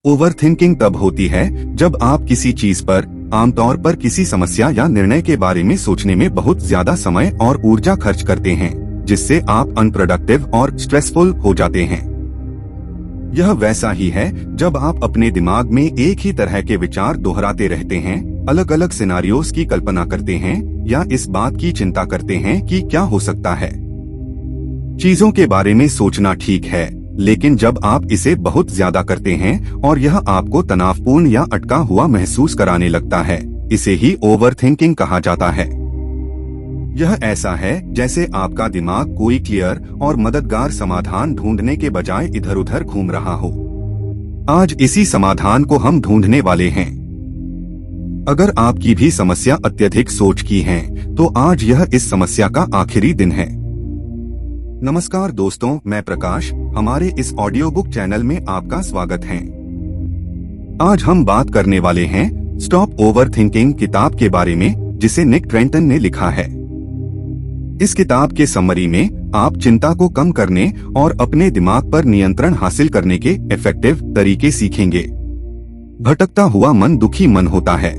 Overthinking तब होती है जब आप किसी चीज पर, आमतौर पर किसी समस्या या निर्णय के बारे में सोचने में बहुत ज्यादा समय और ऊर्जा खर्च करते हैं, जिससे आप अनप्रोडक्टिव और स्ट्रेसफुल हो जाते हैं। यह वैसा ही है जब आप अपने दिमाग में एक ही तरह के विचार दोहराते रहते हैं, अलग अलग सिनारियोस की कल्पना करते हैं या इस बात की चिंता करते हैं कि क्या हो सकता है। चीजों के बारे में सोचना ठीक है, लेकिन जब आप इसे बहुत ज्यादा करते हैं और यह आपको तनावपूर्ण या अटका हुआ महसूस कराने लगता है, इसे ही ओवरथिंकिंग कहा जाता है। यह ऐसा है जैसे आपका दिमाग कोई क्लियर और मददगार समाधान ढूंढने के बजाय इधर उधर घूम रहा हो। आज इसी समाधान को हम ढूंढने वाले हैं। अगर आपकी भी समस्या अत्यधिक सोच की है, तो आज यह इस समस्या का आखिरी दिन है। नमस्कार दोस्तों, मैं प्रकाश, हमारे इस ऑडियो बुक चैनल में आपका स्वागत है। आज हम बात करने वाले हैं स्टॉप ओवरथिंकिंग किताब के बारे में, जिसे निक ट्रेंटन ने लिखा है। इस किताब के समरी में आप चिंता को कम करने और अपने दिमाग पर नियंत्रण हासिल करने के इफेक्टिव तरीके सीखेंगे। भटकता हुआ मन दुखी मन होता है।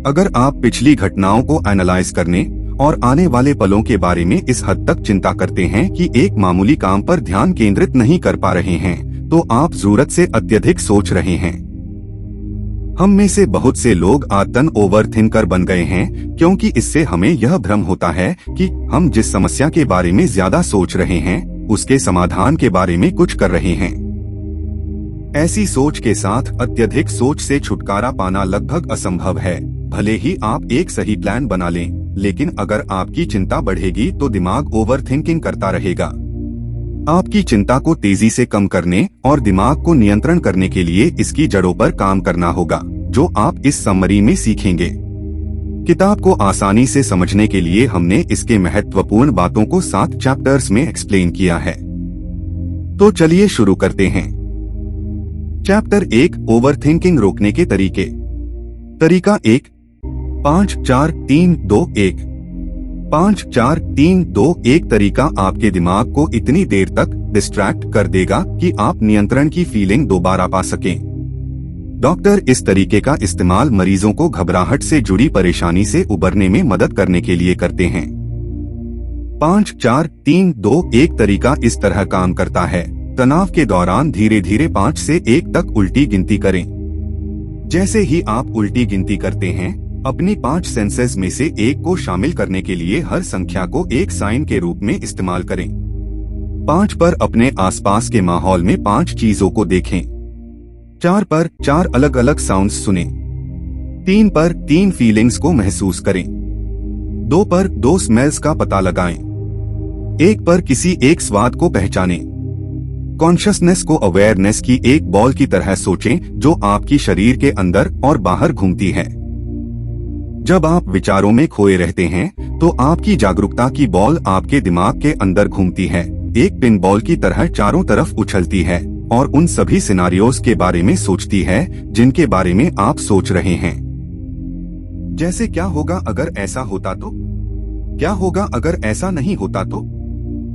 अगर आप पिछली घटनाओं को एनालाइज करने और आने वाले पलों के बारे में इस हद तक चिंता करते हैं कि एक मामूली काम पर ध्यान केंद्रित नहीं कर पा रहे हैं, तो आप जरूरत से अत्यधिक सोच रहे हैं। हम में से बहुत से लोग आदतन ओवरथिंकर बन गए हैं, क्योंकि इससे हमें यह भ्रम होता है कि हम जिस समस्या के बारे में ज्यादा सोच रहे हैं, उसके समाधान के बारे में कुछ कर रहे हैं। ऐसी सोच के साथ अत्यधिक सोच से छुटकारा पाना लगभग असंभव है। भले ही आप एक सही प्लान बना लें, लेकिन अगर आपकी चिंता बढ़ेगी तो दिमाग ओवरथिंकिंग करता रहेगा। आपकी चिंता को तेजी से कम करने और दिमाग को नियंत्रण करने के लिए इसकी जड़ों पर काम करना होगा, जो आप इस समरी में सीखेंगे। किताब को आसानी से समझने के लिए हमने इसके महत्वपूर्ण बातों को 7 चैप्टर्स में एक्सप्लेन किया है। तो चलिए शुरू करते हैं। चैप्टर 1, ओवरथिंकिंग रोकने के तरीके। तरीका 1, 5-4-3-2-1। 5-4-3-2-1 तरीका आपके दिमाग को इतनी देर तक डिस्ट्रैक्ट कर देगा कि आप नियंत्रण की फीलिंग दोबारा पा सकें। डॉक्टर इस तरीके का इस्तेमाल मरीजों को घबराहट से जुड़ी परेशानी से उबरने में मदद करने के लिए करते हैं। 5-4-3-2-1 तरीका इस तरह काम करता है। तनाव के दौरान धीरे धीरे 5 से 1 तक उल्टी गिनती करें। जैसे ही आप उल्टी गिनती करते हैं, अपनी 5 सेंसेस में से एक को शामिल करने के लिए हर संख्या को एक साइन के रूप में इस्तेमाल करें। 5 पर अपने आसपास के माहौल में 5 चीजों को देखें। 4 पर 4 अलग अलग साउंड्स सुनें। 3 पर 3 फीलिंग्स को महसूस करें। 2 पर 2 स्मेल्स का पता लगाएं। 1 पर किसी एक स्वाद को पहचानें। कॉन्शियसनेस को अवेयरनेस की एक बॉल की तरह सोचें, जो आपकी शरीर के अंदर और बाहर घूमती है। जब आप विचारों में खोए रहते हैं, तो आपकी जागरूकता की बॉल आपके दिमाग के अंदर घूमती है, एक पिन बॉल की तरह चारों तरफ उछलती है और उन सभी सिनारियोस के बारे में सोचती है जिनके बारे में आप सोच रहे हैं। जैसे क्या होगा अगर ऐसा होता तो? क्या होगा अगर ऐसा नहीं होता तो?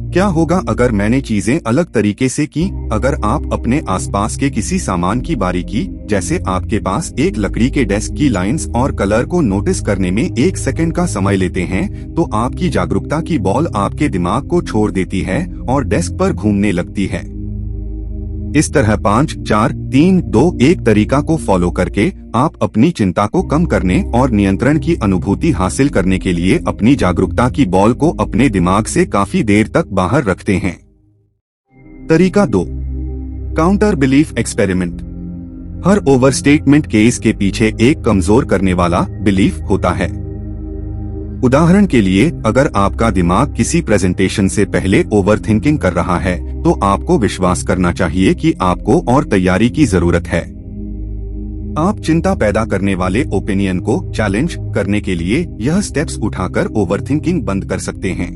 क्या होगा अगर मैंने चीजें अलग तरीके से की? अगर आप अपने आसपास के किसी सामान की बारीकी, जैसे आपके पास एक लकड़ी के डेस्क की लाइंस और कलर को नोटिस करने में 1 सेकंड का समय लेते हैं, तो आपकी जागरूकता की बॉल आपके दिमाग को छोड़ देती है और डेस्क पर घूमने लगती है। इस तरह 5-4-3-2-1 तरीका को फॉलो करके आप अपनी चिंता को कम करने और नियंत्रण की अनुभूति हासिल करने के लिए अपनी जागरूकता की बॉल को अपने दिमाग से काफी देर तक बाहर रखते हैं। तरीका 2, काउंटर बिलीफ एक्सपेरिमेंट। हर ओवरस्टेटमेंट केस के पीछे एक कमजोर करने वाला बिलीफ होता है। उदाहरण के लिए, अगर आपका दिमाग किसी प्रेजेंटेशन से पहले ओवरथिंकिंग कर रहा है, तो आपको विश्वास करना चाहिए कि आपको और तैयारी की जरूरत है। आप चिंता पैदा करने वाले ओपिनियन को चैलेंज करने के लिए यह स्टेप्स उठाकर ओवरथिंकिंग बंद कर सकते हैं।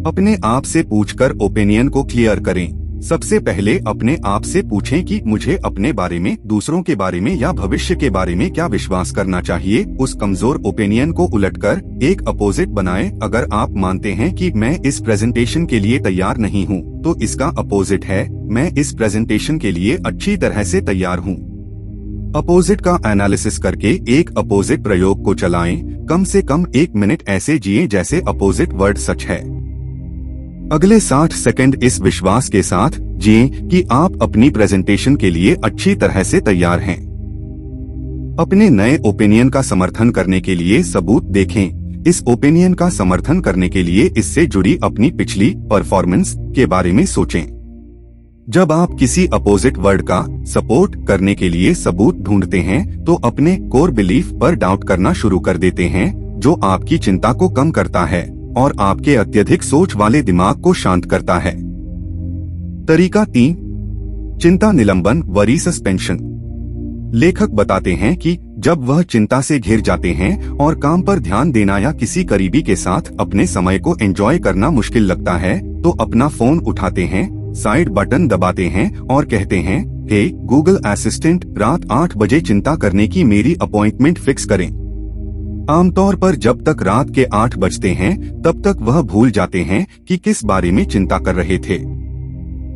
अपने आप से पूछकर ओपिनियन को क्लियर करें। सबसे पहले अपने आप से पूछें कि मुझे अपने बारे में, दूसरों के बारे में या भविष्य के बारे में क्या विश्वास करना चाहिए। उस कमजोर ओपिनियन को उलटकर एक अपोजिट बनाएं। अगर आप मानते हैं कि मैं इस प्रेजेंटेशन के लिए तैयार नहीं हूं, तो इसका अपोजिट है मैं इस प्रेजेंटेशन के लिए अच्छी तरह से तैयार हूँ। अपोजिट का एनालिसिस करके एक अपोजिट प्रयोग को चलाएं, कम से कम 1 मिनट ऐसे जिए जैसे अपोजिट वर्ड सच है। अगले 60 सेकंड इस विश्वास के साथ जिए कि आप अपनी प्रेजेंटेशन के लिए अच्छी तरह से तैयार हैं। अपने नए ओपिनियन का समर्थन करने के लिए सबूत देखें। इस ओपिनियन का समर्थन करने के लिए इससे जुड़ी अपनी पिछली परफॉर्मेंस के बारे में सोचें। जब आप किसी अपोजिट वर्ड का सपोर्ट करने के लिए सबूत ढूंढते हैं तो अपने कोर बिलीफ पर डाउट करना शुरू कर देते हैं, जो आपकी चिंता को कम करता है और आपके अत्यधिक सोच वाले दिमाग को शांत करता है। तरीका 3, चिंता निलंबन वरी सस्पेंशन। लेखक बताते हैं कि जब वह चिंता से घिर जाते हैं और काम पर ध्यान देना या किसी करीबी के साथ अपने समय को एंजॉय करना मुश्किल लगता है, तो अपना फोन उठाते हैं, साइड बटन दबाते हैं और कहते हैं, हे गूगल असिस्टेंट, रात 8 बजे चिंता करने की मेरी अपॉइंटमेंट फिक्स करें। आमतौर पर जब तक रात के 8 बजते हैं तब तक वह भूल जाते हैं कि किस बारे में चिंता कर रहे थे।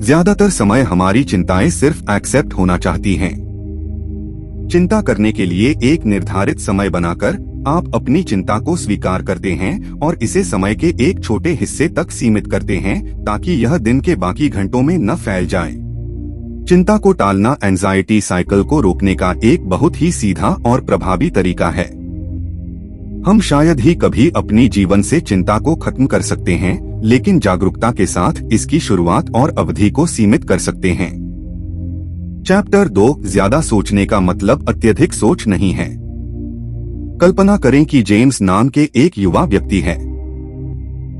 ज्यादातर समय हमारी चिंताएं सिर्फ एक्सेप्ट होना चाहती हैं। चिंता करने के लिए एक निर्धारित समय बनाकर आप अपनी चिंता को स्वीकार करते हैं और इसे समय के एक छोटे हिस्से तक सीमित करते हैं ताकि यह दिन के बाकी घंटों में न फैल जाए। चिंता को टालना एंजाइटी साइकिल को रोकने का एक बहुत ही सीधा और प्रभावी तरीका है। हम शायद ही कभी अपनी जीवन से चिंता को खत्म कर सकते हैं, लेकिन जागरूकता के साथ इसकी शुरुआत और अवधि को सीमित कर सकते हैं। चैप्टर 2, ज्यादा सोचने का मतलब अत्यधिक सोच नहीं है। कल्पना करें कि जेम्स नाम के एक युवा व्यक्ति है।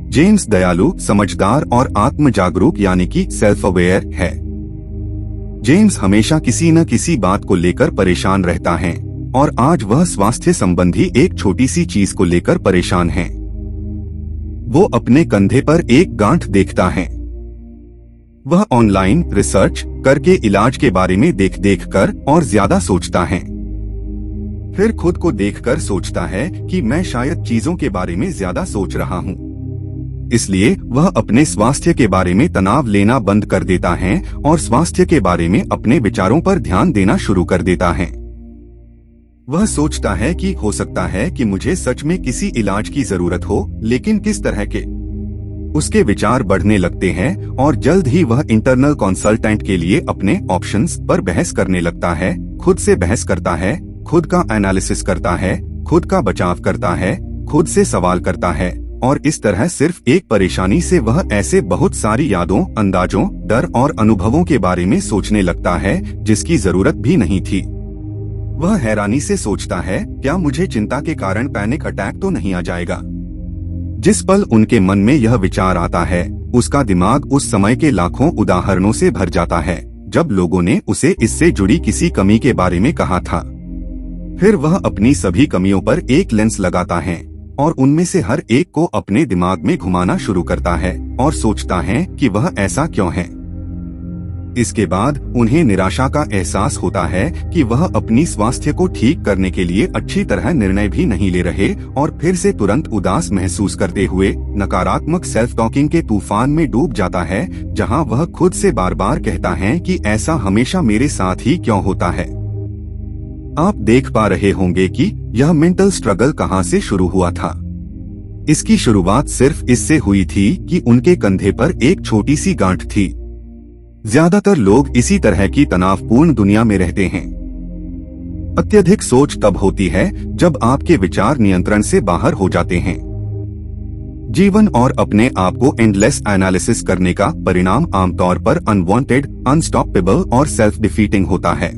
जेम्स दयालु, समझदार और आत्म जागरूक यानी कि सेल्फ अवेयर है। जेम्स हमेशा किसी न किसी बात को लेकर परेशान रहता है और आज वह स्वास्थ्य संबंधी एक छोटी सी चीज को लेकर परेशान है। वो अपने कंधे पर एक गांठ देखता है। वह ऑनलाइन रिसर्च करके इलाज के बारे में देख कर और ज्यादा सोचता है। फिर खुद को देखकर सोचता है कि मैं शायद चीजों के बारे में ज्यादा सोच रहा हूँ। इसलिए वह अपने स्वास्थ्य के बारे में तनाव लेना बंद कर देता है और स्वास्थ्य के बारे में अपने विचारों पर ध्यान देना शुरू कर देता है। वह सोचता है कि हो सकता है कि मुझे सच में किसी इलाज की जरूरत हो, लेकिन किस तरह के। उसके विचार बढ़ने लगते हैं और जल्द ही वह इंटरनल कंसल्टेंट के लिए अपने ऑप्शंस पर बहस करने लगता है, खुद से बहस करता है, खुद का एनालिसिस करता है, खुद का बचाव करता है, खुद से सवाल करता है और इस तरह सिर्फ एक परेशानी से वह ऐसे बहुत सारी यादों, अंदाजों, डर और अनुभवों के बारे में सोचने लगता है जिसकी जरूरत भी नहीं थी। वह हैरानी से सोचता है, क्या मुझे चिंता के कारण पैनिक अटैक तो नहीं आ जाएगा? जिस पल उनके मन में यह विचार आता है, उसका दिमाग उस समय के लाखों उदाहरणों से भर जाता है जब लोगों ने उसे इससे जुड़ी किसी कमी के बारे में कहा था। फिर वह अपनी सभी कमियों पर एक लेंस लगाता है और उनमें से हर एक को अपने दिमाग में घुमाना शुरू करता है और सोचता है कि वह ऐसा क्यों है। इसके बाद उन्हें निराशा का एहसास होता है कि वह अपनी स्वास्थ्य को ठीक करने के लिए अच्छी तरह निर्णय भी नहीं ले रहे और फिर से तुरंत उदास महसूस करते हुए नकारात्मक सेल्फ टॉकिंग के तूफान में डूब जाता है, जहां वह खुद से बार बार कहता है कि ऐसा हमेशा मेरे साथ ही क्यों होता है। आप देख पा रहे होंगे कि यह मेंटल स्ट्रगल कहां से शुरू हुआ था। इसकी शुरुआत सिर्फ इससे हुई थी कि उनके कंधे पर एक छोटी सी गांठ थी। ज्यादातर लोग इसी तरह की तनावपूर्ण दुनिया में रहते हैं। अत्यधिक सोच तब होती है जब आपके विचार नियंत्रण से बाहर हो जाते हैं। जीवन और अपने आप को एंडलेस एनालिसिस करने का परिणाम आमतौर पर अनवांटेड, अनस्टॉपेबल और सेल्फ डिफीटिंग होता है।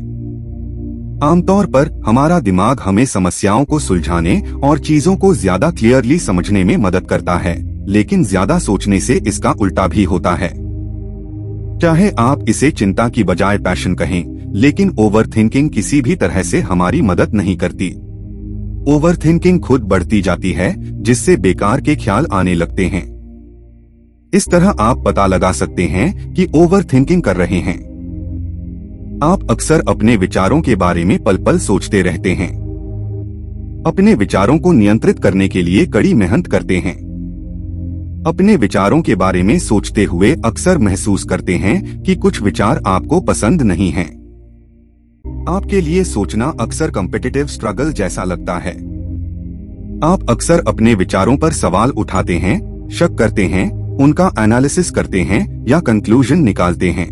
आमतौर पर हमारा दिमाग हमें समस्याओं को सुलझाने और चीजों को ज्यादा क्लियरली समझने में मदद करता है, लेकिन ज्यादा सोचने से इसका उल्टा भी होता है। चाहे आप इसे चिंता की बजाय पैशन कहें, लेकिन ओवरथिंकिंग किसी भी तरह से हमारी मदद नहीं करती। ओवरथिंकिंग खुद बढ़ती जाती है, जिससे बेकार के ख्याल आने लगते हैं। इस तरह आप पता लगा सकते हैं कि ओवरथिंकिंग कर रहे हैं। आप अक्सर अपने विचारों के बारे में पल पल सोचते रहते हैं। अपने विचारों को नियंत्रित करने के लिए कड़ी मेहनत करते हैं। अपने विचारों के बारे में सोचते हुए अक्सर महसूस करते हैं कि कुछ विचार आपको पसंद नहीं हैं। आपके लिए सोचना अक्सर कॉम्पिटिटिव स्ट्रगल जैसा लगता है। आप अक्सर अपने विचारों पर सवाल उठाते हैं, शक करते हैं, उनका एनालिसिस करते हैं या कंक्लूजन निकालते हैं।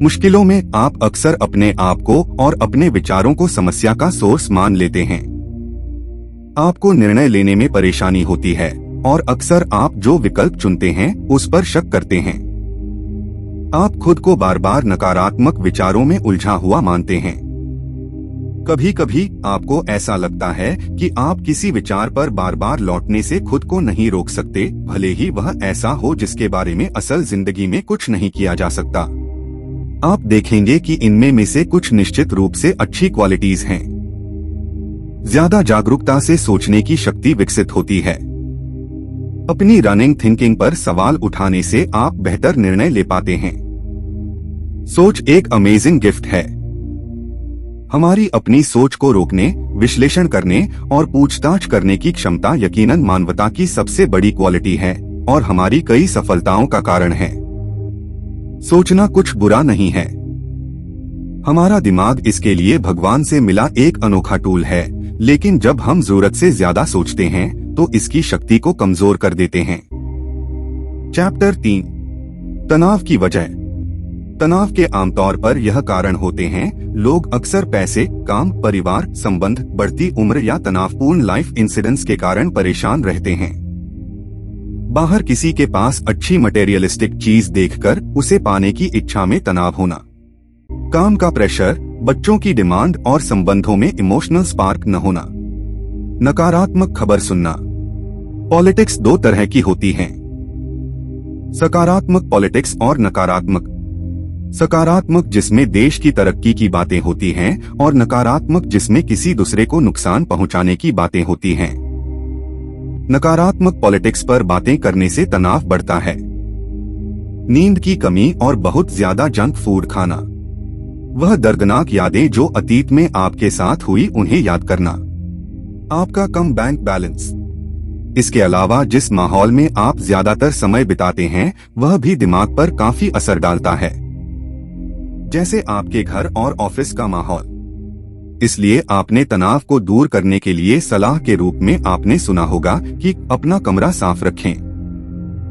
मुश्किलों में आप अक्सर अपने आप को और अपने विचारों को समस्या का सोर्स मान लेते हैं। आपको निर्णय लेने में परेशानी होती है और अक्सर आप जो विकल्प चुनते हैं उस पर शक करते हैं। आप खुद को बार बार नकारात्मक विचारों में उलझा हुआ मानते हैं। कभी कभी आपको ऐसा लगता है कि आप किसी विचार पर बार बार लौटने से खुद को नहीं रोक सकते, भले ही वह ऐसा हो जिसके बारे में असल जिंदगी में कुछ नहीं किया जा सकता। आप देखेंगे कि इनमें में से कुछ निश्चित रूप से अच्छी क्वालिटीज हैं। ज्यादा जागरूकता से सोचने की शक्ति विकसित होती है। अपनी रनिंग थिंकिंग पर सवाल उठाने से आप बेहतर निर्णय ले पाते हैं। सोच एक अमेजिंग गिफ्ट है। हमारी अपनी सोच को रोकने, विश्लेषण करने और पूछताछ करने की क्षमता यकीनन मानवता की सबसे बड़ी क्वालिटी है और हमारी कई सफलताओं का कारण है। सोचना कुछ बुरा नहीं है। हमारा दिमाग इसके लिए भगवान से मिला एक अनोखा टूल है, लेकिन जब हम जरूरत से ज्यादा सोचते हैं तो इसकी शक्ति को कमजोर कर देते हैं। चैप्टर 3, तनाव की वजह। तनाव के आमतौर पर यह कारण होते हैं, लोग अक्सर पैसे, काम, परिवार, संबंध, बढ़ती उम्र या तनावपूर्ण लाइफ इंसिडेंट्स के कारण परेशान रहते हैं। बाहर किसी के पास अच्छी मटेरियलिस्टिक चीज देखकर उसे पाने की इच्छा में तनाव होना, काम का प्रेशर, बच्चों की डिमांड और संबंधों में इमोशनल स्पार्क न होना, नकारात्मक खबर सुनना। पॉलिटिक्स दो तरह की होती हैं, सकारात्मक पॉलिटिक्स और नकारात्मक। सकारात्मक जिसमें देश की तरक्की की बातें होती हैं और नकारात्मक जिसमें किसी दूसरे को नुकसान पहुंचाने की बातें होती हैं। नकारात्मक पॉलिटिक्स पर बातें करने से तनाव बढ़ता है। नींद की कमी और बहुत ज्यादा जंक फूड खाना। वह दर्दनाक यादें जो अतीत में आपके साथ हुई उन्हें याद करना। आपका कम बैंक बैलेंस। इसके अलावा जिस माहौल में आप ज्यादातर समय बिताते हैं वह भी दिमाग पर काफी असर डालता है, जैसे आपके घर और ऑफिस का माहौल। इसलिए आपने तनाव को दूर करने के लिए सलाह के रूप में आपने सुना होगा कि अपना कमरा साफ रखें।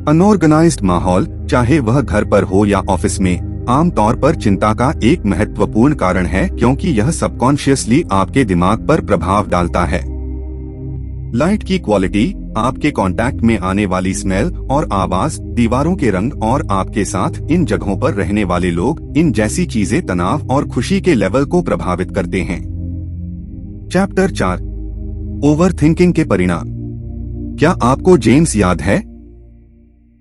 अनऑर्गेनाइज्ड माहौल, चाहे वह घर पर हो या ऑफिस में, आमतौर पर चिंता का एक महत्वपूर्ण कारण है क्योंकि यह सबकॉन्शियसली आपके दिमाग पर प्रभाव डालता है। लाइट की क्वालिटी, आपके कांटेक्ट में आने वाली स्मेल और आवाज, दीवारों के रंग और आपके साथ इन जगहों पर रहने वाले लोग, इन जैसी चीजें तनाव और खुशी के लेवल को प्रभावित करते हैं। चैप्टर 4, ओवरथिंकिंग के परिणाम। क्या आपको जेम्स याद है?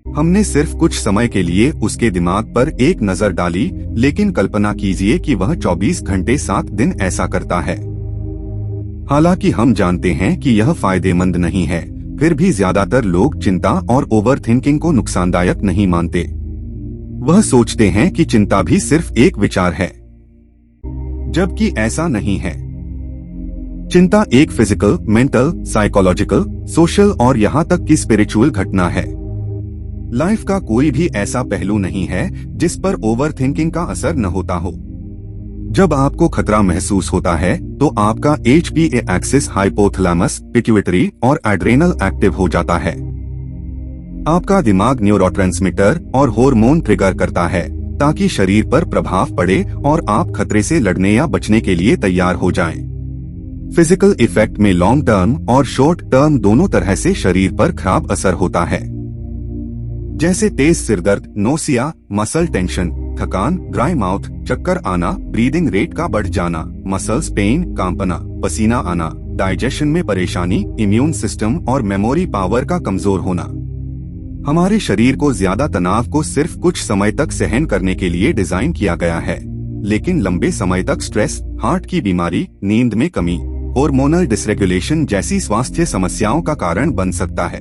हमने सिर्फ कुछ समय के लिए उसके दिमाग पर एक नजर डाली, लेकिन कल्पना कीजिए कि वह 24 घंटे 7 दिन ऐसा करता है। हालांकि हम जानते हैं कि यह फायदेमंद नहीं है, फिर भी ज्यादातर लोग चिंता और ओवरथिंकिंग को नुकसानदायक नहीं मानते। वह सोचते हैं कि चिंता भी सिर्फ एक विचार है, जबकि ऐसा नहीं है। चिंता एक फिजिकल, मेंटल, साइकोलॉजिकल, सोशल और यहाँ तक कि स्पिरिचुअल घटना है। लाइफ का कोई भी ऐसा पहलू नहीं है जिस पर ओवरथिंकिंग का असर न होता हो। जब आपको खतरा महसूस होता है तो आपका HPA एक्सिस, हाइपोथैलेमस, पिट्यूटरी और एड्रेनल एक्टिव हो जाता है। आपका दिमाग न्यूरोट्रांसमीटर और हार्मोन ट्रिगर करता है ताकि शरीर पर प्रभाव पड़े और आप खतरे से लड़ने या बचने के लिए तैयार हो जाएं। फिजिकल इफेक्ट में लॉन्ग टर्म और शॉर्ट टर्म दोनों तरह से शरीर पर खराब असर होता है, जैसे तेज सिरदर्द, नोसिया, मसल टेंशन, थकान, ड्राई माउथ, चक्कर आना, ब्रीदिंग रेट का बढ़ जाना, मसल्स पेन, कांपना, पसीना आना, डाइजेशन में परेशानी, इम्यून सिस्टम और मेमोरी पावर का कमजोर होना। हमारे शरीर को ज्यादा तनाव को सिर्फ कुछ समय तक सहन करने के लिए डिजाइन किया गया है, लेकिन लंबे समय तक स्ट्रेस, हार्ट की बीमारी, नींद में कमी, हार्मोनल डिसरेगुलेशन जैसी स्वास्थ्य समस्याओं का कारण बन सकता है।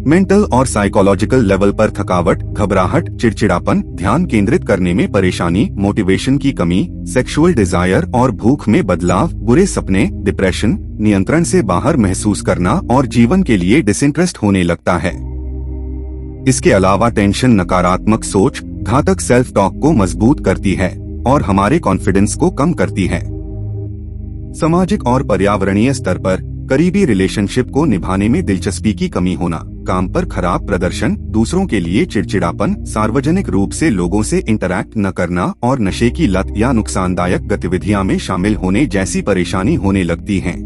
मेंटल और साइकोलॉजिकल लेवल पर थकावट, घबराहट, चिड़चिड़ापन, ध्यान केंद्रित करने में परेशानी, मोटिवेशन की कमी, सेक्सुअल डिजायर और भूख में बदलाव, बुरे सपने, डिप्रेशन, नियंत्रण से बाहर महसूस करना और जीवन के लिए डिसइंटरेस्ट होने लगता है। इसके अलावा टेंशन, नकारात्मक सोच, घातक सेल्फ टॉक को मजबूत करती है और हमारे कॉन्फिडेंस को कम करती है। सामाजिक और पर्यावरणीय स्तर पर करीबी रिलेशनशिप को निभाने में दिलचस्पी की कमी होना, काम पर खराब प्रदर्शन, दूसरों के लिए चिड़चिड़ापन, सार्वजनिक रूप से लोगों से इंटरैक्ट न करना और नशे की लत या नुकसानदायक गतिविधियां में शामिल होने जैसी परेशानी होने लगती हैं।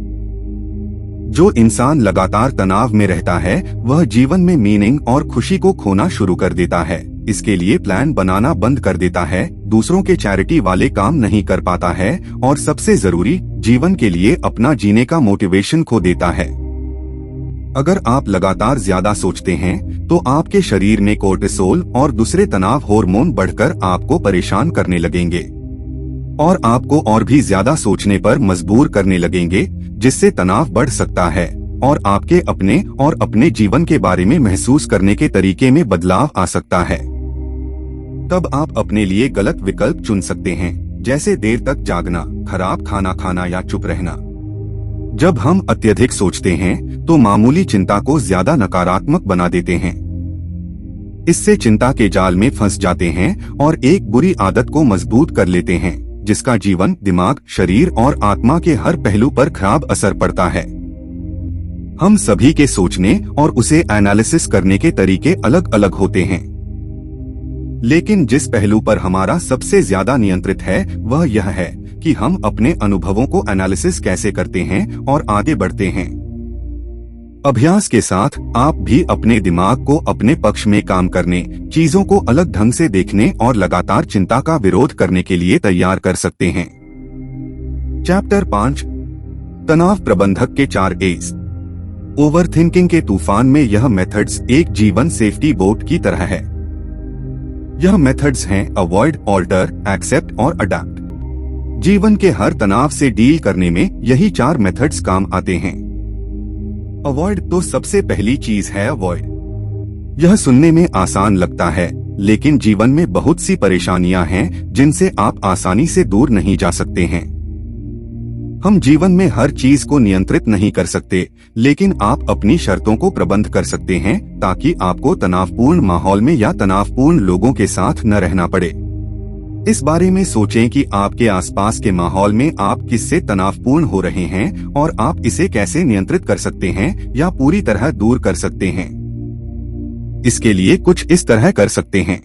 जो इंसान लगातार तनाव में रहता है वह जीवन में मीनिंग और खुशी को खोना शुरू कर देता है, इसके लिए प्लान बनाना बंद कर देता है, दूसरों के चैरिटी वाले काम नहीं कर पाता है और सबसे जरूरी जीवन के लिए अपना जीने का मोटिवेशन खो देता है। अगर आप लगातार ज्यादा सोचते हैं तो आपके शरीर में कोर्टिसोल और दूसरे तनाव हार्मोन बढ़कर आपको परेशान करने लगेंगे और आपको और भी ज्यादा सोचने पर मजबूर करने लगेंगे, जिससे तनाव बढ़ सकता है और आपके अपने जीवन के बारे में महसूस करने के तरीके में बदलाव आ सकता है। तब आप अपने लिए गलत विकल्प चुन सकते हैं, जैसे देर तक जागना, खराब खाना खाना या चुप रहना। जब हम अत्यधिक सोचते हैं तो मामूली चिंता को ज्यादा नकारात्मक बना देते हैं। इससे चिंता के जाल में फंस जाते हैं और एक बुरी आदत को मजबूत कर लेते हैं, जिसका जीवन, दिमाग, शरीर और आत्मा के हर पहलू पर खराब असर पड़ता है। हम सभी के सोचने और उसे एनालिसिस करने के तरीके अलग अलग होते हैं, लेकिन जिस पहलू पर हमारा सबसे ज्यादा नियंत्रित है वह यह है कि हम अपने अनुभवों को एनालिसिस कैसे करते हैं और आगे बढ़ते हैं। अभ्यास के साथ आप भी अपने दिमाग को अपने पक्ष में काम करने, चीजों को अलग ढंग से देखने और लगातार चिंता का विरोध करने के लिए तैयार कर सकते हैं। चैप्टर 5, तनाव प्रबंधक के 4 A's। ओवरथिंकिंग के तूफान में यह मेथड्स एक जीवन सेफ्टी बोट की तरह है। यह मेथड्स हैं अवॉइड, ऑल्टर, एक्सेप्ट और अडैप्ट। जीवन के हर तनाव से डील करने में यही 4 मेथड्स काम आते हैं। अवॉइड तो सबसे पहली चीज है अवॉइड। यह सुनने में आसान लगता है, लेकिन जीवन में बहुत सी परेशानियां हैं जिनसे आप आसानी से दूर नहीं जा सकते हैं। हम जीवन में हर चीज को नियंत्रित नहीं कर सकते, लेकिन आप अपनी शर्तों को प्रबंध कर सकते हैं ताकि आपको तनावपूर्ण माहौल में या तनावपूर्ण लोगों के साथ न रहना पड़े। इस बारे में सोचें कि आपके आसपास के माहौल में आप किससे तनावपूर्ण हो रहे हैं और आप इसे कैसे नियंत्रित कर सकते हैं या पूरी तरह दूर कर सकते हैं। इसके लिए कुछ इस तरह कर सकते हैं।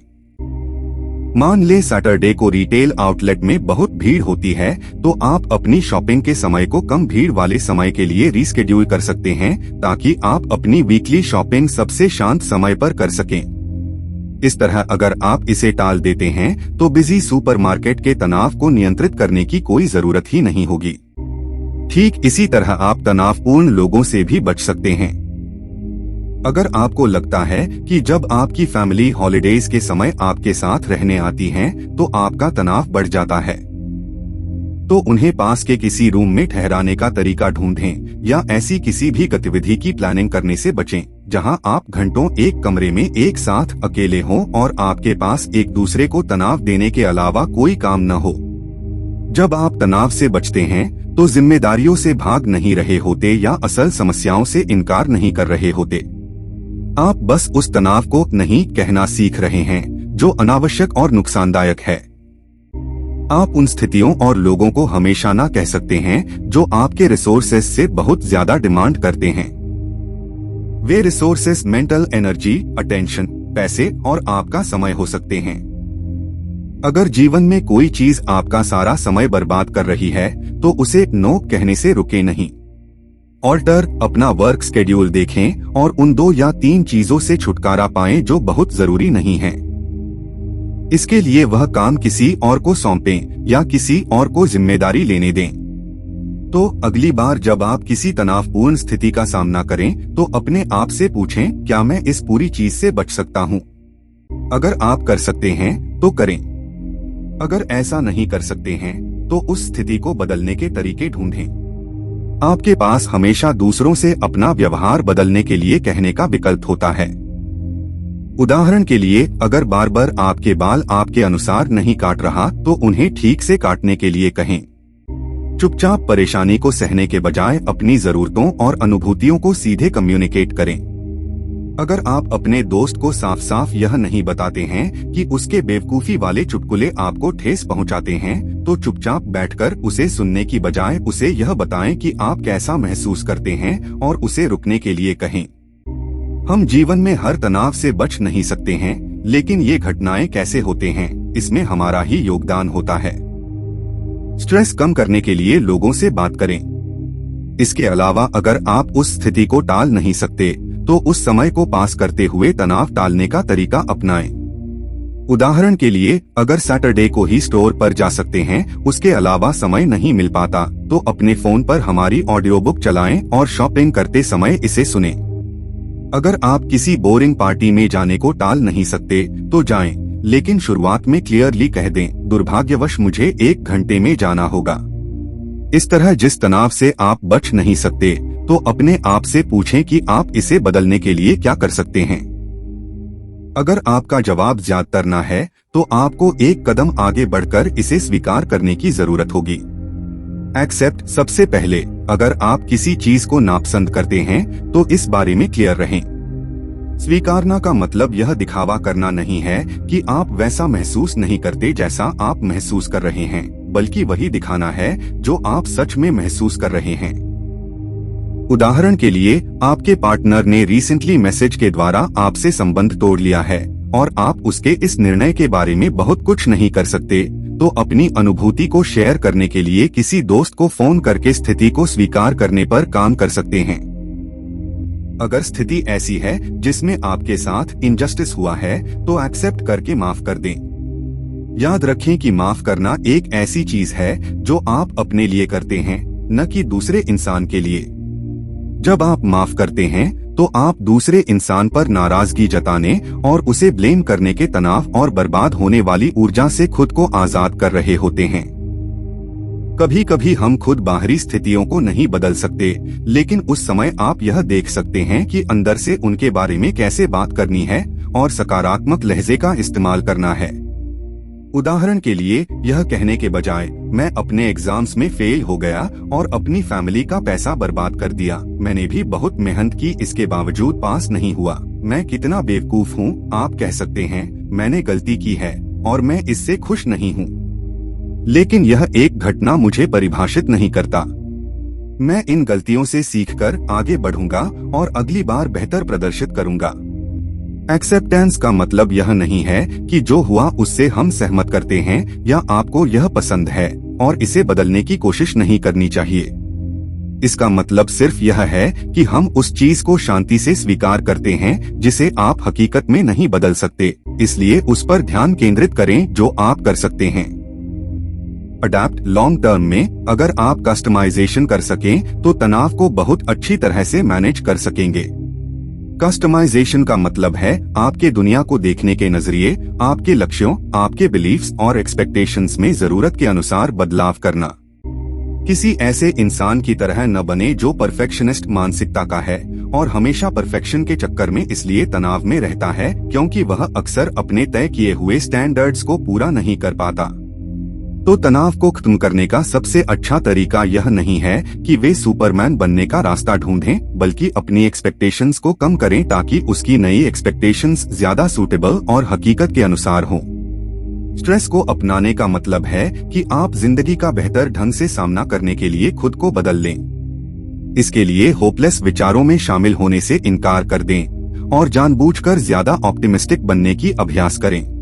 मान ले सैटरडे को रिटेल आउटलेट में बहुत भीड़ होती है, तो आप अपनी शॉपिंग के समय को कम भीड़ वाले समय के लिए रीस्केड्यूल कर सकते हैं ताकि आप अपनी वीकली शॉपिंग सबसे शांत समय पर कर सकें। इस तरह अगर आप इसे टाल देते हैं तो बिजी सुपरमार्केट के तनाव को नियंत्रित करने की कोई जरूरत ही नहीं होगी। ठीक इसी तरह आप तनावपूर्ण लोगों से भी बच सकते हैं। अगर आपको लगता है कि जब आपकी फैमिली हॉलिडेज के समय आपके साथ रहने आती है तो आपका तनाव बढ़ जाता है, तो उन्हें पास के किसी रूम में ठहराने का तरीका ढूंढें या ऐसी किसी भी गतिविधि की प्लानिंग करने से बचें जहां आप घंटों एक कमरे में एक साथ अकेले हों और आपके पास एक दूसरे को तनाव देने के अलावा कोई काम न हो। जब आप तनाव से बचते हैं तो जिम्मेदारियों से भाग नहीं रहे होते या असल समस्याओं से इनकार नहीं कर रहे होते। आप बस उस तनाव को नहीं कहना सीख रहे हैं जो अनावश्यक और नुकसानदायक है। आप उन स्थितियों और लोगों को हमेशा ना कह सकते हैं जो आपके रिसोर्सेस से बहुत ज्यादा डिमांड करते हैं। वे रिसोर्सेस मेंटल एनर्जी, अटेंशन, पैसे और आपका समय हो सकते हैं। अगर जीवन में कोई चीज आपका सारा समय बर्बाद कर रही है तो उसे नो कहने से रुके नहीं। ऑल्टर, अपना वर्क स्केड्यूल देखें और उन 2 या 3 चीजों से छुटकारा पाएं जो बहुत जरूरी नहीं हैं। इसके लिए वह काम किसी और को सौंपें या किसी और को जिम्मेदारी लेने दें। तो अगली बार जब आप किसी तनावपूर्ण स्थिति का सामना करें तो अपने आप से पूछें, क्या मैं इस पूरी चीज से बच सकता हूँ? अगर आप कर सकते हैं तो करें। अगर ऐसा नहीं कर सकते हैं तो उस स्थिति को बदलने के तरीके ढूंढें। आपके पास हमेशा दूसरों से अपना व्यवहार बदलने के लिए कहने का विकल्प होता है। उदाहरण के लिए, अगर बार बार आपके बाल आपके अनुसार नहीं काट रहा तो उन्हें ठीक से काटने के लिए कहें। चुपचाप परेशानी को सहने के बजाय अपनी जरूरतों और अनुभूतियों को सीधे कम्युनिकेट करें। अगर आप अपने दोस्त को साफ साफ यह नहीं बताते हैं कि उसके बेवकूफी वाले चुटकुले आपको ठेस पहुंचाते हैं, तो चुपचाप बैठकर उसे सुनने की बजाय उसे यह बताएं कि आप कैसा महसूस करते हैं और उसे रुकने के लिए कहें। हम जीवन में हर तनाव से बच नहीं सकते हैं, लेकिन ये घटनाएं कैसे होते हैं, इसमें हमारा ही योगदान होता है। स्ट्रेस कम करने के लिए लोगों से बात करें। इसके अलावा अगर आप उस स्थिति को टाल नहीं सकते, तो उस समय को पास करते हुए तनाव टालने का तरीका अपनाएं। उदाहरण के लिए, अगर सैटरडे को ही स्टोर पर जा सकते हैं, उसके अलावा समय नहीं मिल पाता, तो अपने फोन पर हमारी ऑडियो बुक चलाएं और शॉपिंग करते समय इसे सुनें। अगर आप किसी बोरिंग पार्टी में जाने को टाल नहीं सकते, तो जाएं, लेकिन शुरुआत में क्लियरली कह दें, दुर्भाग्यवश मुझे 1 घंटे में जाना होगा। इस तरह जिस तनाव से आप बच नहीं सकते, तो अपने आप से पूछें कि आप इसे बदलने के लिए क्या कर सकते हैं। अगर आपका जवाब ज्यादातर ना है, तो आपको एक कदम आगे बढ़कर इसे स्वीकार करने की जरूरत होगी। एक्सेप्ट सबसे पहले, अगर आप किसी चीज को नापसंद करते हैं, तो इस बारे में क्लियर रहें। स्वीकारना का मतलब यह दिखावा करना नहीं है कि आप वैसा महसूस नहीं करते जैसा आप महसूस कर रहे हैं, बल्कि वही दिखाना है जो आप सच में महसूस कर रहे हैं। उदाहरण के लिए, आपके पार्टनर ने रिसेंटली मैसेज के द्वारा आपसे संबंध तोड़ लिया है और आप उसके इस निर्णय के बारे में बहुत कुछ नहीं कर सकते, तो अपनी अनुभूति को शेयर करने के लिए किसी दोस्त को फोन करके स्थिति को स्वीकार करने पर काम कर सकते हैं। अगर स्थिति ऐसी है जिसमें आपके साथ इनजस्टिस हुआ है, तो एक्सेप्ट करके माफ कर दें। याद रखें कि माफ करना एक ऐसी चीज है जो आप अपने लिए करते हैं, न कि दूसरे इंसान के लिए। जब आप माफ करते हैं, तो आप दूसरे इंसान पर नाराजगी जताने और उसे ब्लेम करने के तनाव और बर्बाद होने वाली ऊर्जा से खुद को आजाद कर रहे होते हैं। कभी कभी हम खुद बाहरी स्थितियों को नहीं बदल सकते, लेकिन उस समय आप यह देख सकते हैं कि अंदर से उनके बारे में कैसे बात करनी है और सकारात्मक लहजे का इस्तेमाल करना है। उदाहरण के लिए, यह कहने के बजाय, मैं अपने एग्जाम्स में फेल हो गया और अपनी फैमिली का पैसा बर्बाद कर दिया, मैंने भी बहुत मेहनत की, इसके बावजूद पास नहीं हुआ, मैं कितना बेवकूफ हूँ, आप कह सकते हैं, मैंने गलती की है और मैं इससे खुश नहीं हूँ। लेकिन यह एक घटना मुझे परिभाषित नहीं करता। मैं इन गलतियों से सीखकर आगे बढ़ूंगा और अगली बार बेहतर प्रदर्शित करूंगा। एक्सेप्टेंस का मतलब यह नहीं है कि जो हुआ उससे हम सहमत करते हैं या आपको यह पसंद है और इसे बदलने की कोशिश नहीं करनी चाहिए। इसका मतलब सिर्फ यह है कि हम उस चीज को शांति से स्वीकार करते हैं जिसे आप हकीकत में नहीं बदल सकते, इसलिए उस पर ध्यान केंद्रित करें जो आप कर सकते हैं। अडैप्ट लॉन्ग टर्म में, अगर आप कस्टमाइजेशन कर सकें तो तनाव को बहुत अच्छी तरह से मैनेज कर सकेंगे। कस्टमाइजेशन का मतलब है आपके दुनिया को देखने के नजरिए, आपके लक्ष्यों, आपके बिलीफ्स और एक्सपेक्टेशंस में जरूरत के अनुसार बदलाव करना। किसी ऐसे इंसान की तरह न बने जो परफेक्शनिस्ट मानसिकता का है और हमेशा परफेक्शन के चक्कर में इसलिए तनाव में रहता है क्योंकि वह अक्सर अपने तय किए हुए स्टैंडर्ड्स को पूरा नहीं कर पाता। तो तनाव को खत्म करने का सबसे अच्छा तरीका यह नहीं है कि वे सुपरमैन बनने का रास्ता ढूंढें, बल्कि अपनी एक्सपेक्टेशंस को कम करें ताकि उसकी नई एक्सपेक्टेशंस ज्यादा सूटेबल और हकीकत के अनुसार हों। स्ट्रेस को अपनाने का मतलब है कि आप जिंदगी का बेहतर ढंग से सामना करने के लिए खुद को बदल लें। इसके लिए होपलेस विचारों में शामिल होने से इनकार कर दें और जानबूझकर ज्यादा ऑप्टिमिस्टिक बनने की अभ्यास करें।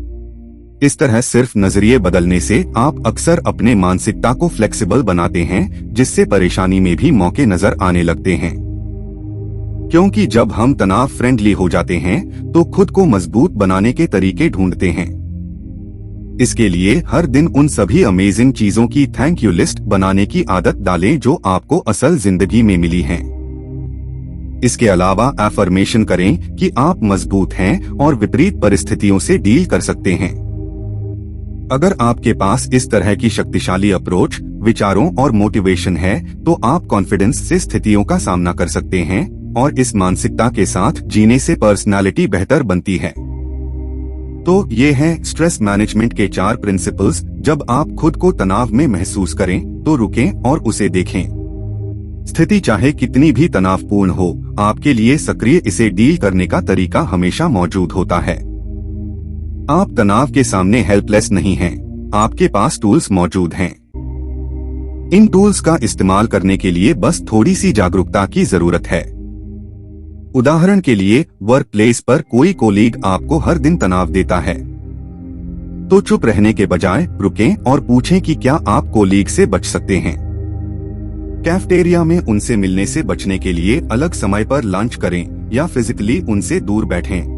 इस तरह सिर्फ नजरिए बदलने से आप अक्सर अपने मानसिकता को फ्लेक्सिबल बनाते हैं, जिससे परेशानी में भी मौके नजर आने लगते हैं। क्योंकि जब हम तनाव फ्रेंडली हो जाते हैं तो खुद को मजबूत बनाने के तरीके ढूंढते हैं। इसके लिए हर दिन उन सभी अमेजिंग चीजों की थैंक यू लिस्ट बनाने की आदत डालें जो आपको असल जिंदगी में मिली हैं। इसके अलावा एफर्मेशन करें कि आप मजबूत हैं और विपरीत परिस्थितियों से डील कर सकते हैं। अगर आपके पास इस तरह की शक्तिशाली अप्रोच, विचारों और मोटिवेशन है तो आप कॉन्फिडेंस से स्थितियों का सामना कर सकते हैं और इस मानसिकता के साथ जीने से पर्सनालिटी बेहतर बनती है। तो ये हैं स्ट्रेस मैनेजमेंट के 4 प्रिंसिपल्स। जब आप खुद को तनाव में महसूस करें तो रुकें और उसे देखें। स्थिति चाहे कितनी भी तनावपूर्ण हो, आपके लिए सक्रिय इसे डील करने का तरीका हमेशा मौजूद होता है। आप तनाव के सामने हेल्पलेस नहीं हैं, आपके पास टूल्स मौजूद हैं। इन टूल्स का इस्तेमाल करने के लिए बस थोड़ी सी जागरूकता की जरूरत है। उदाहरण के लिए, वर्क प्लेस पर कोई कोलीग आपको हर दिन तनाव देता है, तो चुप रहने के बजाय रुकें और पूछें कि क्या आप कोलीग से बच सकते हैं। कैफेटेरिया में उनसे मिलने से बचने के लिए अलग समय पर लंच करें या फिजिकली उनसे दूर बैठें।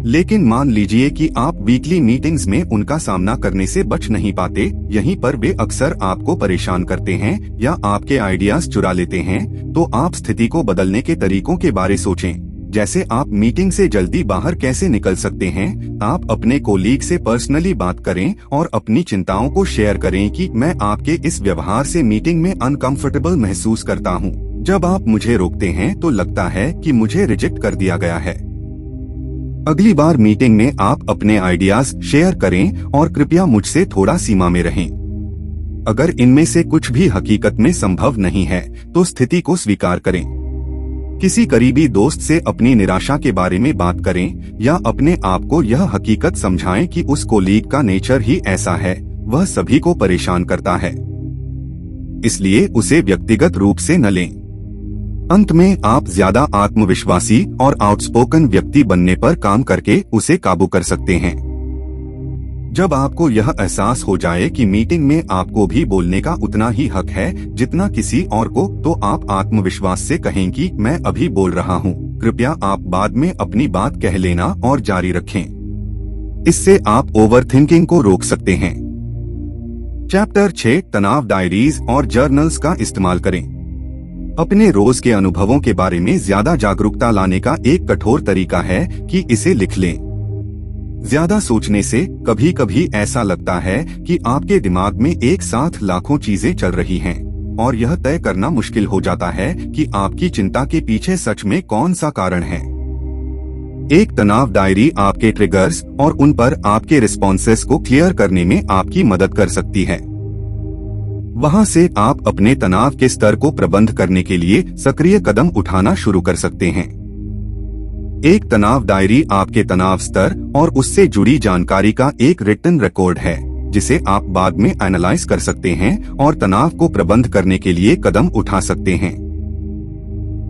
लेकिन मान लीजिए कि आप वीकली मीटिंग्स में उनका सामना करने से बच नहीं पाते, यहीं पर वे अक्सर आपको परेशान करते हैं या आपके आइडियाज चुरा लेते हैं, तो आप स्थिति को बदलने के तरीकों के बारे सोचें। जैसे आप मीटिंग से जल्दी बाहर कैसे निकल सकते हैं। आप अपने कोलीग से पर्सनली बात करें और अपनी चिंताओं को शेयर करें कि मैं आपके इस व्यवहार से मीटिंग में अनकंफर्टेबल महसूस करता हूं। जब आप मुझे रोकते हैं तो लगता है कि मुझे रिजेक्ट कर दिया गया है। अगली बार मीटिंग में आप अपने आइडियाज शेयर करें और कृपया मुझसे थोड़ा सीमा में रहें। अगर इनमें से कुछ भी हकीकत में संभव नहीं है तो स्थिति को स्वीकार करें। किसी करीबी दोस्त से अपनी निराशा के बारे में बात करें या अपने आप को यह हकीकत समझाएं कि उस कोलीग का नेचर ही ऐसा है, वह सभी को परेशान करता है, इसलिए उसे व्यक्तिगत रूप से न लें। अंत में आप ज्यादा आत्मविश्वासी और आउटस्पोकन व्यक्ति बनने पर काम करके उसे काबू कर सकते हैं। जब आपको यह एहसास हो जाए कि मीटिंग में आपको भी बोलने का उतना ही हक है जितना किसी और को, तो आप आत्मविश्वास से कहें कि मैं अभी बोल रहा हूँ, कृपया आप बाद में अपनी बात कह लेना और जारी रखें। इससे आप ओवरथिंकिंग को रोक सकते हैं। चैप्टर 6, तनाव डायरीज और जर्नल्स का इस्तेमाल करें। अपने रोज के अनुभवों के बारे में ज्यादा जागरूकता लाने का एक कठोर तरीका है कि इसे लिख लें। ज्यादा सोचने से कभी कभी ऐसा लगता है कि आपके दिमाग में एक साथ लाखों चीजें चल रही हैं और यह तय करना मुश्किल हो जाता है कि आपकी चिंता के पीछे सच में कौन सा कारण है। एक तनाव डायरी आपके ट्रिगर्स और उन पर आपके रिस्पॉन्सेस को क्लियर करने में आपकी मदद कर सकती है। वहां से आप अपने तनाव के स्तर को प्रबंध करने के लिए सक्रिय कदम उठाना शुरू कर सकते हैं। एक तनाव डायरी आपके तनाव स्तर और उससे जुड़ी जानकारी का एक रिटन रिकॉर्ड है, जिसे आप बाद में एनालाइज कर सकते हैं और तनाव को प्रबंध करने के लिए कदम उठा सकते हैं।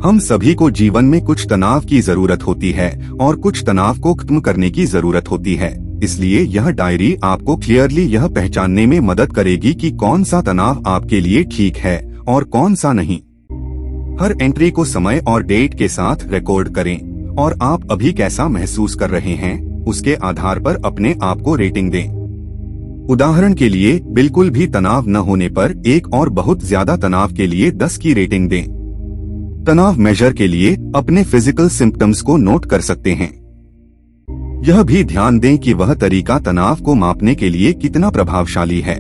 हम सभी को जीवन में कुछ तनाव की जरूरत होती है और कुछ तनाव को खत्म करने की जरूरत होती है, इसलिए यह डायरी आपको क्लियरली यह पहचानने में मदद करेगी कि कौन सा तनाव आपके लिए ठीक है और कौन सा नहीं। हर एंट्री को समय और डेट के साथ रिकॉर्ड करें और आप अभी कैसा महसूस कर रहे हैं उसके आधार पर अपने आप को रेटिंग दें। उदाहरण के लिए, बिल्कुल भी तनाव न होने पर 1 और बहुत ज्यादा तनाव के लिए 10 की रेटिंग दें। तनाव मेजर के लिए अपने फिजिकल सिम्टम्स को नोट कर सकते हैं। यह भी ध्यान दें कि वह तरीका तनाव को मापने के लिए कितना प्रभावशाली है।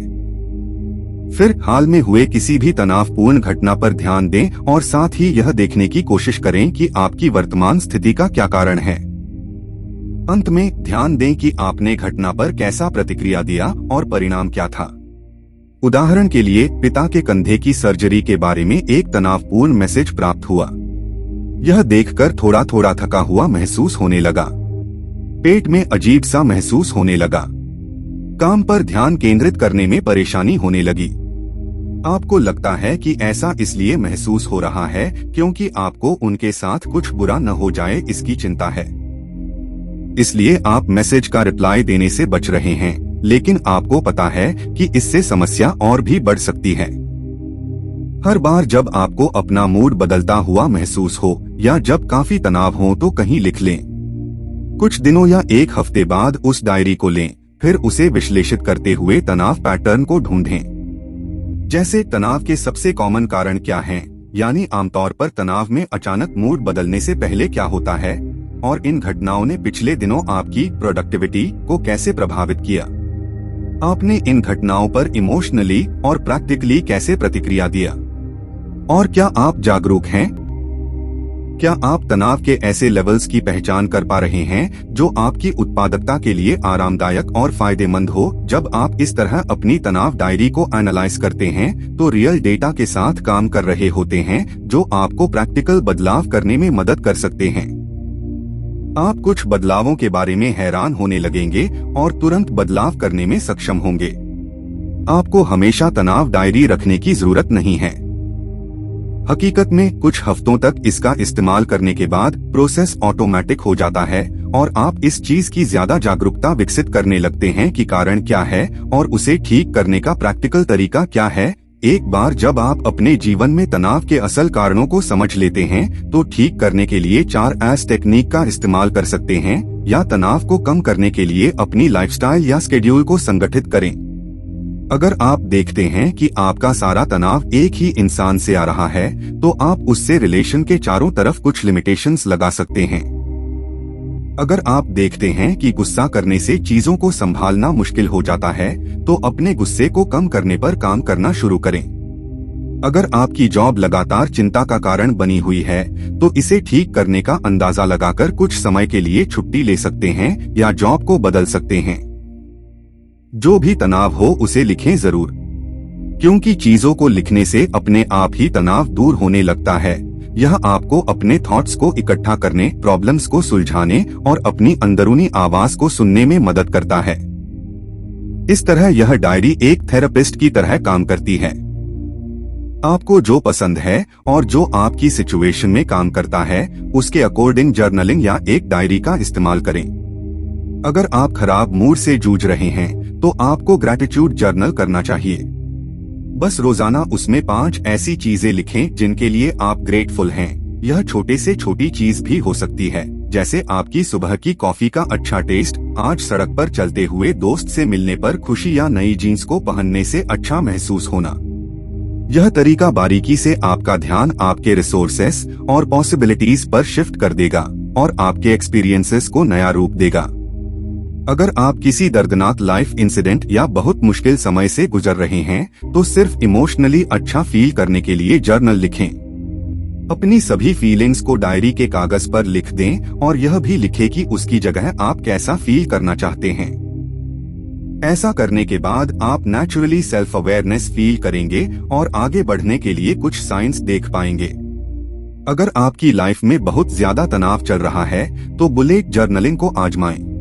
फिर हाल में हुए किसी भी तनावपूर्ण घटना पर ध्यान दें और साथ ही यह देखने की कोशिश करें कि आपकी वर्तमान स्थिति का क्या कारण है। अंत में ध्यान दें कि आपने घटना पर कैसा प्रतिक्रिया दिया और परिणाम क्या था। उदाहरण के लिए, पिता के कंधे की सर्जरी के बारे में एक तनावपूर्ण मैसेज प्राप्त हुआ। यह देखकर थोड़ा थोड़ा थका हुआ महसूस होने लगा। पेट में अजीब सा महसूस होने लगा। काम पर ध्यान केंद्रित करने में परेशानी होने लगी। आपको लगता है कि ऐसा इसलिए महसूस हो रहा है क्योंकि आपको उनके साथ कुछ बुरा न हो जाए इसकी चिंता है, इसलिए आप मैसेज का रिप्लाई देने से बच रहे हैं, लेकिन आपको पता है कि इससे समस्या और भी बढ़ सकती है। हर बार जब आपको अपना मूड बदलता हुआ महसूस हो या जब काफी तनाव हो तो कहीं लिख लें। कुछ दिनों या 1 हफ्ते बाद उस डायरी को लें, फिर उसे विश्लेषित करते हुए तनाव पैटर्न को ढूंढें। जैसे तनाव के सबसे कॉमन कारण क्या हैं, यानी आमतौर पर तनाव में अचानक मूड बदलने से पहले क्या होता है और इन घटनाओं ने पिछले दिनों आपकी प्रोडक्टिविटी को कैसे प्रभावित किया। आपने इन घटनाओं पर इमोशनली और प्रैक्टिकली कैसे प्रतिक्रिया दिया? और क्या आप जागरूक हैं? क्या आप तनाव के ऐसे लेवल्स की पहचान कर पा रहे हैं जो आपकी उत्पादकता के लिए आरामदायक और फायदेमंद हो? जब आप इस तरह अपनी तनाव डायरी को एनालाइज करते हैं तो रियल डेटा के साथ काम कर रहे होते हैं जो आपको प्रैक्टिकल बदलाव करने में मदद कर सकते हैं। आप कुछ बदलावों के बारे में हैरान होने लगेंगे और तुरंत बदलाव करने में सक्षम होंगे। आपको हमेशा तनाव डायरी रखने की जरूरत नहीं है। हकीकत में कुछ हफ्तों तक इसका इस्तेमाल करने के बाद प्रोसेस ऑटोमेटिक हो जाता है और आप इस चीज की ज्यादा जागरूकता विकसित करने लगते हैं कि कारण क्या है और उसे ठीक करने का प्रैक्टिकल तरीका क्या है। एक बार जब आप अपने जीवन में तनाव के असल कारणों को समझ लेते हैं तो ठीक करने के लिए 4S टेक्निक का इस्तेमाल कर सकते हैं या तनाव को कम करने के लिए अपनी लाइफस्टाइल या शेड्यूल को संगठित करें। अगर आप देखते हैं कि आपका सारा तनाव एक ही इंसान से आ रहा है तो आप उससे रिलेशन के चारों तरफ कुछ लिमिटेशंस लगा सकते हैं। अगर आप देखते हैं कि गुस्सा करने से चीजों को संभालना मुश्किल हो जाता है तो अपने गुस्से को कम करने पर काम करना शुरू करें। अगर आपकी जॉब लगातार चिंता का कारण बनी हुई है तो इसे ठीक करने का अंदाजा लगाकर कुछ समय के लिए छुट्टी ले सकते हैं या जॉब को बदल सकते हैं। जो भी तनाव हो उसे लिखें जरूर, क्योंकि चीजों को लिखने से अपने आप ही तनाव दूर होने लगता है। यह आपको अपने थॉट्स को इकट्ठा करने, प्रॉब्लम्स को सुलझाने और अपनी अंदरूनी आवाज को सुनने में मदद करता है। इस तरह यह डायरी एक थेरेपिस्ट की तरह काम करती है। आपको जो पसंद है और जो आपकी सिचुएशन में काम करता है उसके अकॉर्डिंग जर्नलिंग या एक डायरी का इस्तेमाल करें। अगर आप खराब मूड से जूझ रहे हैं तो आपको ग्रैटिट्यूड जर्नल करना चाहिए। बस रोजाना उसमें 5 ऐसी चीजें लिखें जिनके लिए आप ग्रेटफुल हैं। यह छोटे से छोटी चीज भी हो सकती है, जैसे आपकी सुबह की कॉफी का अच्छा टेस्ट, आज सड़क पर चलते हुए दोस्त से मिलने पर खुशी या नई जीन्स को पहनने से अच्छा महसूस होना। यह तरीका बारीकी से आपका ध्यान आपके रिसोर्सेस और पॉसिबिलिटीज पर शिफ्ट कर देगा और आपके एक्सपीरियंसेस को नया रूप देगा। अगर आप किसी दर्दनाक लाइफ इंसिडेंट या बहुत मुश्किल समय से गुजर रहे हैं तो सिर्फ इमोशनली अच्छा फील करने के लिए जर्नल लिखें। अपनी सभी फीलिंग्स को डायरी के कागज पर लिख दें और यह भी लिखें कि उसकी जगह आप कैसा फील करना चाहते हैं। ऐसा करने के बाद आप नेचुरली सेल्फ अवेयरनेस फील करेंगे और आगे बढ़ने के लिए कुछ साइंस देख पाएंगे। अगर आपकी लाइफ में बहुत ज्यादा तनाव चल रहा है तो बुलेट जर्नलिंग को आजमाएं।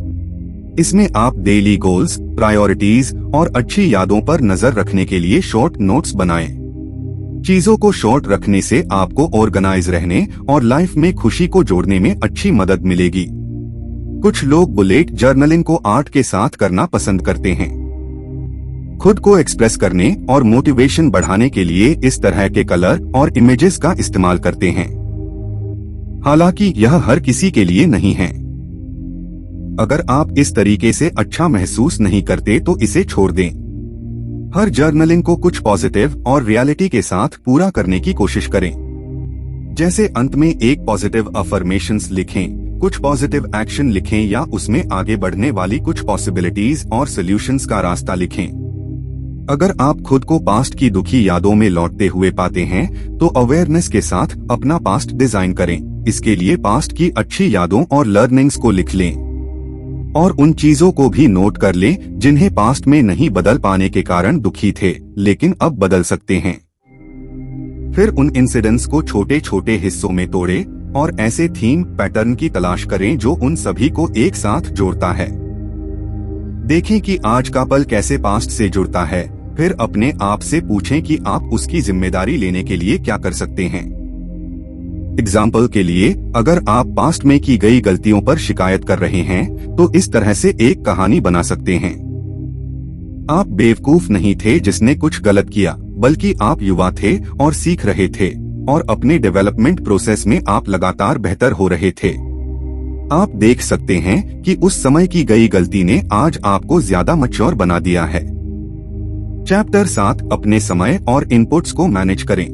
इसमें आप डेली गोल्स, प्रायोरिटीज और अच्छी यादों पर नजर रखने के लिए शॉर्ट नोट्स बनाएं। चीजों को शॉर्ट रखने से आपको ऑर्गेनाइज रहने और लाइफ में खुशी को जोड़ने में अच्छी मदद मिलेगी। कुछ लोग बुलेट जर्नलिंग को आर्ट के साथ करना पसंद करते हैं। खुद को एक्सप्रेस करने और मोटिवेशन बढ़ाने के लिए इस तरह के कलर और इमेजेस का इस्तेमाल करते हैं। हालांकि यह हर किसी के लिए नहीं है। अगर आप इस तरीके से अच्छा महसूस नहीं करते तो इसे छोड़ दें। हर जर्नलिंग को कुछ पॉजिटिव और रियलिटी के साथ पूरा करने की कोशिश करें। जैसे अंत में एक पॉजिटिव अफर्मेशंस लिखें, कुछ पॉजिटिव एक्शन लिखें या उसमें आगे बढ़ने वाली कुछ पॉसिबिलिटीज और सॉल्यूशंस का रास्ता लिखें। अगर आप खुद को पास्ट की दुखी यादों में लौटते हुए पाते हैं तो अवेयरनेस के साथ अपना पास्ट डिजाइन करें। इसके लिए पास्ट की अच्छी यादों और लर्निंग्स को लिख लें और उन चीजों को भी नोट कर लें जिन्हें पास्ट में नहीं बदल पाने के कारण दुखी थे लेकिन अब बदल सकते हैं। फिर उन इंसिडेंट्स को छोटे छोटे हिस्सों में तोड़ें और ऐसे थीम पैटर्न की तलाश करें जो उन सभी को एक साथ जोड़ता है। देखें कि आज का पल कैसे पास्ट से जुड़ता है। फिर अपने आप से पूछें कि आप उसकी जिम्मेदारी लेने के लिए क्या कर सकते हैं। एग्जाम्पल के लिए, अगर आप पास्ट में की गई गलतियों पर शिकायत कर रहे हैं तो इस तरह से एक कहानी बना सकते हैं। आप बेवकूफ नहीं थे जिसने कुछ गलत किया, बल्कि आप युवा थे और सीख रहे थे और अपने डेवलपमेंट प्रोसेस में आप लगातार बेहतर हो रहे थे। आप देख सकते हैं कि उस समय की गई गलती ने आज आपको ज्यादा मैच्योर बना दिया है। चैप्टर 7, अपने समय और इनपुट्स को मैनेज करें।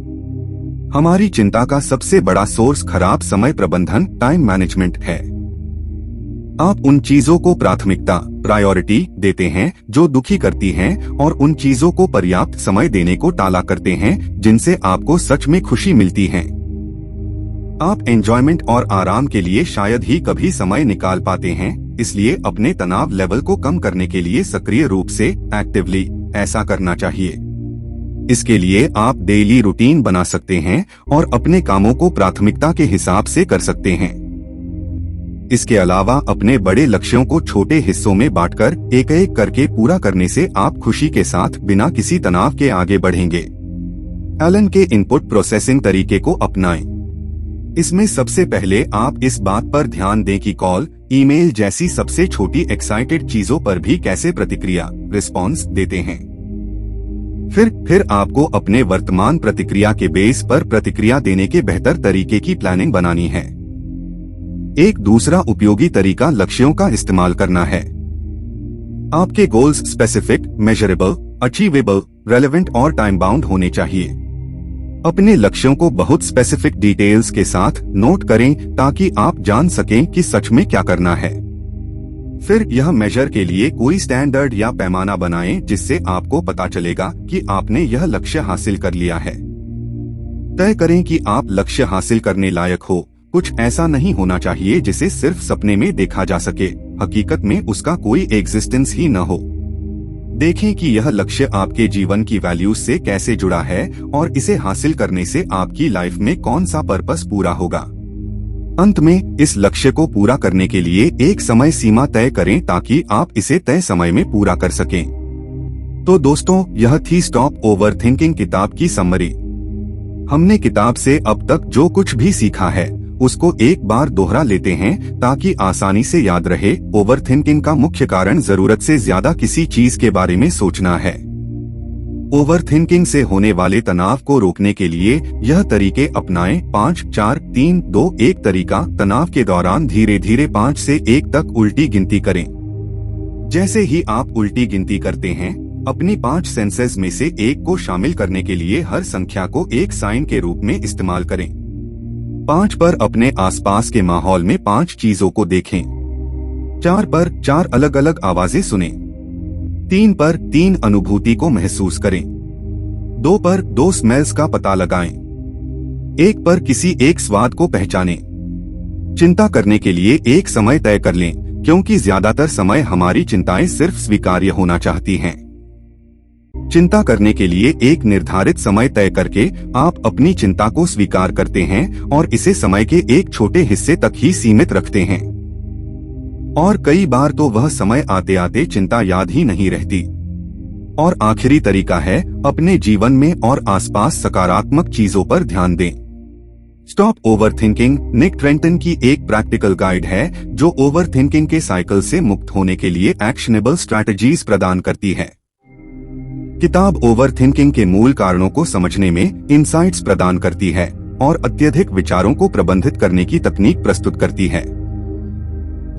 हमारी चिंता का सबसे बड़ा सोर्स खराब समय प्रबंधन, टाइम मैनेजमेंट है। आप उन चीजों को प्रायोरिटी देते हैं जो दुखी करती हैं और उन चीजों को पर्याप्त समय देने को टाला करते हैं जिनसे आपको सच में खुशी मिलती है। आप एंजॉयमेंट और आराम के लिए शायद ही कभी समय निकाल पाते हैं, इसलिए अपने तनाव लेवल को कम करने के लिए सक्रिय रूप से एक्टिवली ऐसा करना चाहिए। इसके लिए आप डेली रूटीन बना सकते हैं और अपने कामों को प्राथमिकता के हिसाब से कर सकते हैं। इसके अलावा अपने बड़े लक्ष्यों को छोटे हिस्सों में बांटकर एक एक करके पूरा करने से आप खुशी के साथ बिना किसी तनाव के आगे बढ़ेंगे। एलन के इनपुट प्रोसेसिंग तरीके को अपनाएं। इसमें सबसे पहले आप इस बात पर ध्यान दें कि कॉल, ईमेल जैसी सबसे छोटी एक्साइटेड चीजों पर भी कैसे रिस्पॉन्स देते हैं। फिर आपको अपने वर्तमान प्रतिक्रिया के बेस पर प्रतिक्रिया देने के बेहतर तरीके की प्लानिंग बनानी है। एक दूसरा उपयोगी तरीका लक्ष्यों का इस्तेमाल करना है। आपके goals specific, measurable, achievable, relevant और टाइम बाउंड होने चाहिए। अपने लक्ष्यों को बहुत स्पेसिफिक डिटेल्स के साथ नोट करें ताकि आप जान सकें कि सच में क्या करना है। फिर यह मेजर के लिए कोई स्टैंडर्ड या पैमाना बनाएं जिससे आपको पता चलेगा कि आपने यह लक्ष्य हासिल कर लिया है। तय करें कि आप लक्ष्य हासिल करने लायक हो। कुछ ऐसा नहीं होना चाहिए जिसे सिर्फ सपने में देखा जा सके, हकीकत में उसका कोई एग्जिस्टेंस ही न हो। देखें कि यह लक्ष्य आपके जीवन की वैल्यूज से कैसे जुड़ा है और इसे हासिल करने से आपकी लाइफ में कौन सा पर्पस पूरा होगा। अंत में इस लक्ष्य को पूरा करने के लिए एक समय सीमा तय करें ताकि आप इसे तय समय में पूरा कर सकें। तो दोस्तों, यह थी स्टॉप ओवरथिंकिंग किताब की समरी। हमने किताब से अब तक जो कुछ भी सीखा है उसको एक बार दोहरा लेते हैं ताकि आसानी से याद रहे। ओवरथिंकिंग का मुख्य कारण जरूरत से ज्यादा किसी चीज के बारे में सोचना है। ओवरथिंकिंग से होने वाले तनाव को रोकने के लिए यह तरीके अपनाएं। 5, 4, 3, 2, 1 तरीका। तनाव के दौरान धीरे धीरे 5 से 1 तक उल्टी गिनती करें। जैसे ही आप उल्टी गिनती करते हैं, अपनी 5 सेंसेस में से एक को शामिल करने के लिए हर संख्या को एक साइन के रूप में इस्तेमाल करें। 5 पर अपने आसपास के माहौल में 5 चीजों को देखें। 4 पर 4 अलग अलग आवाजें सुनें। 3 पर 3 अनुभूति को महसूस करें। 2 पर 2 स्मेल्स का पता लगाएं। 1 पर किसी एक स्वाद को पहचानें। चिंता करने के लिए एक समय तय कर लें, क्योंकि ज्यादातर समय हमारी चिंताएं सिर्फ स्वीकार्य होना चाहती हैं। चिंता करने के लिए एक निर्धारित समय तय करके आप अपनी चिंता को स्वीकार करते हैं और इसे समय के एक छोटे हिस्से तक ही सीमित रखते हैं। और कई बार तो वह समय आते आते चिंता याद ही नहीं रहती। और आखिरी तरीका है, अपने जीवन में और आसपास सकारात्मक चीजों पर ध्यान दें। स्टॉप ओवरथिंकिंग निक ट्रेंटन की एक प्रैक्टिकल गाइड है जो ओवरथिंकिंग के साइकिल से मुक्त होने के लिए एक्शनेबल स्ट्रैटेजीज प्रदान करती है। किताब ओवरथिंकिंग के मूल कारणों को समझने में इनसाइट्स प्रदान करती है और अत्यधिक विचारों को प्रबंधित करने की तकनीक प्रस्तुत करती है।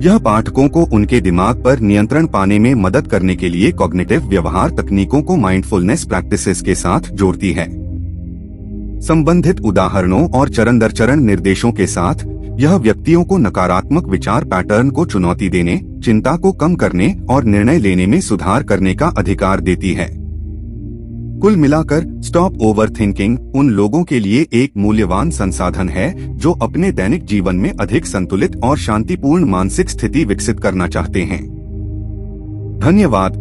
यह पाठकों को उनके दिमाग पर नियंत्रण पाने में मदद करने के लिए कॉग्निटिव व्यवहार तकनीकों को माइंडफुलनेस प्रैक्टिसेस के साथ जोड़ती है। संबंधित उदाहरणों और चरण दर चरण निर्देशों के साथ यह व्यक्तियों को नकारात्मक विचार पैटर्न को चुनौती देने, चिंता को कम करने और निर्णय लेने में सुधार करने का अधिकार देती है। कुल मिलाकर स्टॉप ओवरथिंकिंग उन लोगों के लिए एक मूल्यवान संसाधन है जो अपने दैनिक जीवन में अधिक संतुलित और शांतिपूर्ण मानसिक स्थिति विकसित करना चाहते हैं। धन्यवाद।